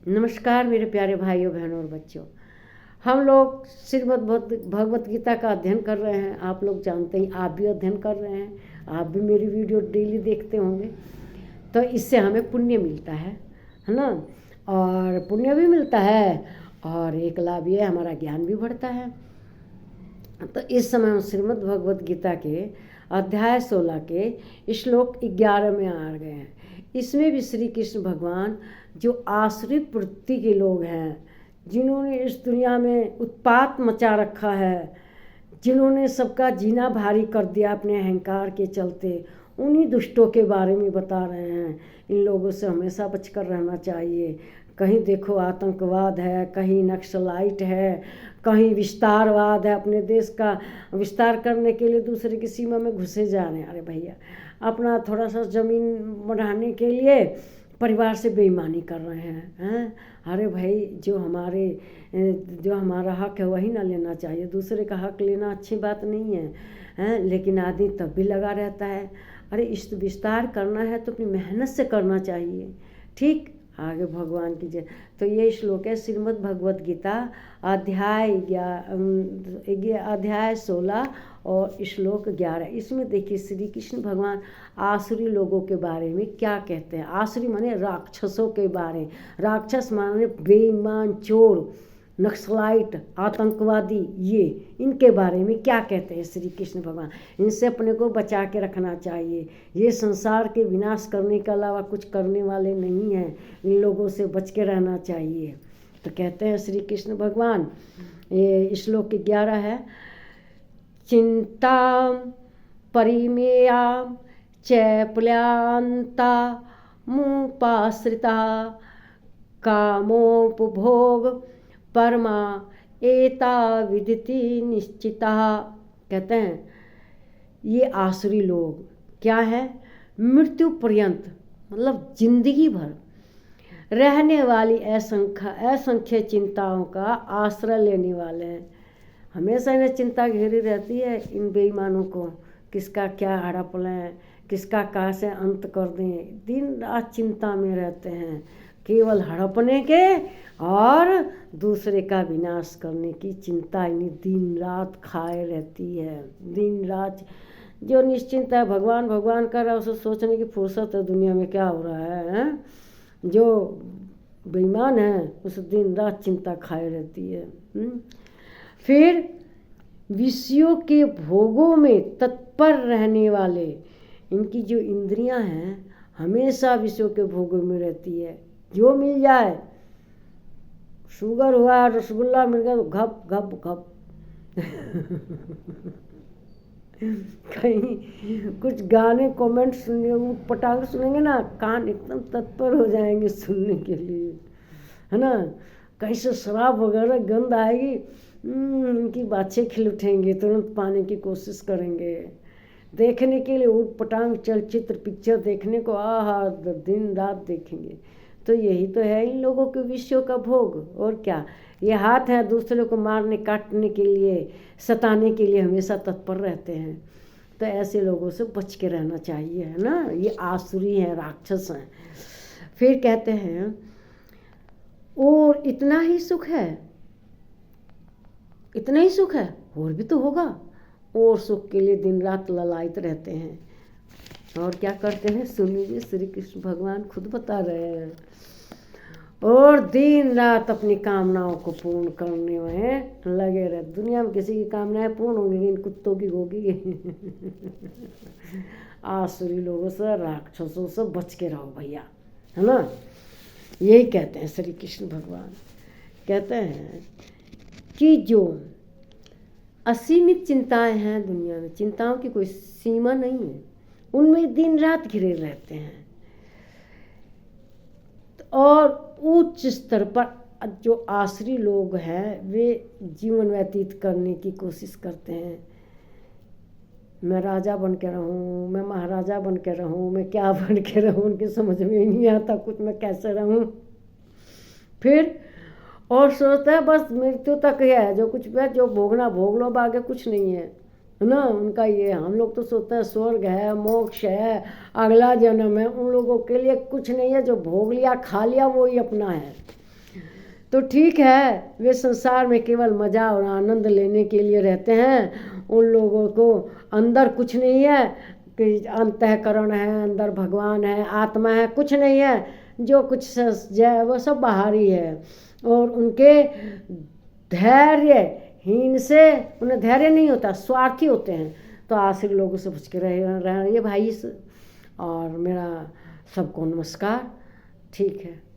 नमस्कार मेरे प्यारे भाइयों बहनों और बच्चों। हम लोग श्रीमद् भगवत गीता का अध्ययन कर रहे हैं। आप लोग जानते हैं, आप भी अध्ययन कर रहे हैं, आप भी मेरी वीडियो डेली देखते होंगे। तो इससे हमें पुण्य मिलता है ना। और पुण्य भी मिलता है और एक लाभ ये हमारा ज्ञान भी बढ़ता है। तो इस समय हम श्रीमद् भगवत गीता के अध्याय 16 के श्लोक 11 में आ गए हैं। इसमें भी श्री कृष्ण भगवान जो आसुरी वृत्ति के लोग हैं, जिन्होंने इस दुनिया में उत्पात मचा रखा है, जिन्होंने सबका जीना भारी कर दिया अपने अहंकार के चलते, उन्हीं दुष्टों के बारे में बता रहे हैं। इन लोगों से हमेशा बचकर रहना चाहिए। कहीं देखो आतंकवाद है, कहीं नक्सलाइट है, कहीं विस्तारवाद है। अपने देश का विस्तार करने के लिए दूसरे की सीमा में घुसे जा रहे हैं। अरे भैया, अपना थोड़ा सा ज़मीन बढ़ाने के लिए परिवार से बेईमानी कर रहे हैं। अरे भाई, जो हमारा हक है वही ना लेना चाहिए। दूसरे का हक लेना अच्छी बात नहीं है, लेकिन आदमी तब भी लगा रहता है। अरे इस विस्तार करना है तो अपनी मेहनत से करना चाहिए। ठीक, आगे भगवान की जय। तो ये श्लोक है श्रीमद् भगवत गीता अध्याय 16 और श्लोक 11। इसमें देखिए श्री कृष्ण भगवान आसुरी लोगों के बारे में क्या कहते हैं। आसुरी माने राक्षसों के बारे, राक्षस माने बेईमान, चोर, नक्सलाइट, आतंकवादी, ये इनके बारे में क्या कहते हैं श्री कृष्ण भगवान। इनसे अपने को बचा के रखना चाहिए। ये संसार के विनाश करने के अलावा कुछ करने वाले नहीं हैं। इन लोगों से बच के रहना चाहिए। तो कहते हैं श्री कृष्ण भगवान, ये श्लोक 11 है, चिंता परिमेया चैप्ल्यांता मुपाश्रिता कामोपभोग परमा एता विदिति निश्चिता। कहते हैं ये आसुरी लोग क्या है, मृत्यु पर्यंत मतलब जिंदगी भर रहने वाली असंख्य चिंताओं का आश्रय लेने वाले हैं। हमेशा इन्हें चिंता घेरी रहती है इन बेईमानों को, किसका क्या हड़प लें, किसका कहाँ से अंत कर दें। दिन रात चिंता में रहते हैं, केवल हड़पने के और दूसरे का विनाश करने की चिंता इन्हें दिन रात खाए रहती है। दिन रात जो निश्चिंत है, भगवान भगवान कर रहा है, उसे सोचने की फुर्सत है दुनिया में क्या हो रहा है। जो बेईमान है उसे दिन रात चिंता खाए रहती है। फिर विषयों के भोगों में तत्पर रहने वाले, इनकी जो इंद्रियां हैं हमेशा विषयों के भोगों में रहती है। जो मिल जाए, शुगर हुआ, रसगुल्ला मिल गया तो घप घप घप कहीं कुछ गाने कमेंट सुनिए, पटाखे सुनेंगे ना, कान एकदम तत्पर हो जाएंगे सुनने के लिए, है ना। कहीं से शराब वगैरह गंध आएगी, इनकी बाछे खिल उठेंगे, तुरंत पाने की कोशिश करेंगे। देखने के लिए ऊट पटांग चलचित्र पिक्चर देखने को आहा दिन रात देखेंगे। तो यही तो है इन लोगों के विषयों का भोग। और क्या, ये हाथ है दूसरे को मारने काटने के लिए, सताने के लिए हमेशा तत्पर रहते हैं। तो ऐसे लोगों से बच के रहना चाहिए, है ना। ये आसुरी हैं, राक्षस हैं। फिर कहते हैं और इतना ही सुख है, इतना ही सुख है, और भी तो होगा। और सुख के लिए दिन रात ललायत रहते हैं। और क्या करते हैं सुन लीजिए, श्री कृष्ण भगवान खुद बता रहे हैं। और दिन रात अपनी कामनाओं को पूर्ण करने में लगे रहे। दुनिया में किसी की कामनाएं पूर्ण होंगी, इन कुत्तों की होगी। आसुरी लोगों से, राक्षसों से बच के रहो भैया, है ना। यही कहते हैं श्री कृष्ण भगवान। कहते हैं कि जो असीमित चिंताएं हैं दुनिया में, चिंताओं की कोई सीमा नहीं है, उनमें दिन रात घिरे रहते हैं। और उच्च स्तर पर जो आसुरी लोग हैं वे जीवन व्यतीत करने की कोशिश करते हैं। मैं राजा बन के रहूं, मैं महाराजा बन के रहूं, मैं क्या बन के रहूं, उनके समझ में ही नहीं आता कुछ, मैं कैसे रहूं। फिर और सोचता है बस मृत्यु तक है, जो कुछ भी जो भोगना भोग लो, आगे कुछ नहीं है ना उनका। ये हम लोग तो सोचते हैं स्वर्ग है, मोक्ष है, अगला जन्म है। उन लोगों के लिए कुछ नहीं है, जो भोग लिया खा लिया वो ही अपना है। तो ठीक है, वे संसार में केवल मज़ा और आनंद लेने के लिए रहते हैं। उन लोगों को अंदर कुछ नहीं है कि अंतःकरण है, अंदर भगवान है, आत्मा है, कुछ नहीं है। जो कुछ है वो सब बाहरी है। और उनके धैर्यहीन से उन्हें धैर्य नहीं होता, स्वार्थी होते हैं। तो आश्रित लोगों से बच के रहिए भाई। और मेरा सबको नमस्कार। ठीक है।